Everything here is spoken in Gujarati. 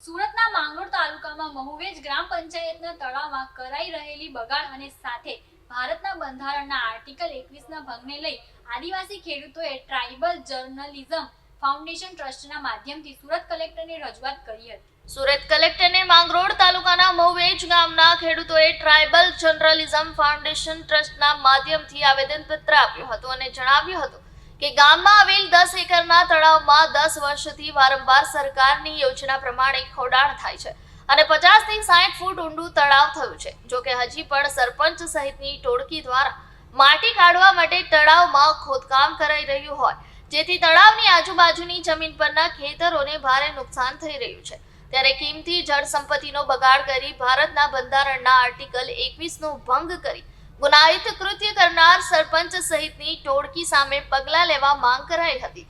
સુરતના માંગરોળ તાલુકામાં મહુવેજ ગ્રામ પંચાયતના તળાવમાં કરાઈ રહેલી બગાડ અને સાથે ભારતના બંધારણના આર્ટિકલ 21ના ભંગને લઈ આદિવાસી ખેડૂતોએ ટ્રાઇબલ જર્નલિઝમ ફાઉન્ડેશન ટ્રસ્ટના માધ્યમથી સુરત કલેક્ટરને રજૂઆત કરી હતી। સુરત કલેક્ટરને માંગરોળ તાલુકાના મહુવેજ ગામના ખેડૂતોએ ટ્રાઇબલ જર્નલિઝમ ફાઉન્ડેશન ટ્રસ્ટના માધ્યમથી આવેદનપત્ર આપ્યું હતું અને જણાવ્યું હતું કે ગામમાં આવેલ 10 એકરના તળાવમાં 10 વર્ષથી વારંવાર સરકારની યોજના પ્રમાણે ખોડાણ થાય છે અને 50 થી 60 ફૂટ ઊંડું તળાવ થયું છે। જો કે હજી પણ સરપંચ સહિતની ટોળકી દ્વારા માટી કાઢવા માટે તળાવમાં ખોદકામ કરાઈ રહ્યું હોય જેથી તળાવની આજુબાજુની જમીન પરના ખેતરોને ભારે નુકસાન થઈ રહ્યું છે। ત્યારે કિંમતી જળ સંપત્તિનો બગાડ કરી ભારતના બંધારણના આર્ટિકલ 21નો ભંગ કરી ગુનાહિત કૃત્ય કરનાર સરપંચ સહિતની ટોળકી સામે પગલાં લેવા માંગ કરાઈ હતી।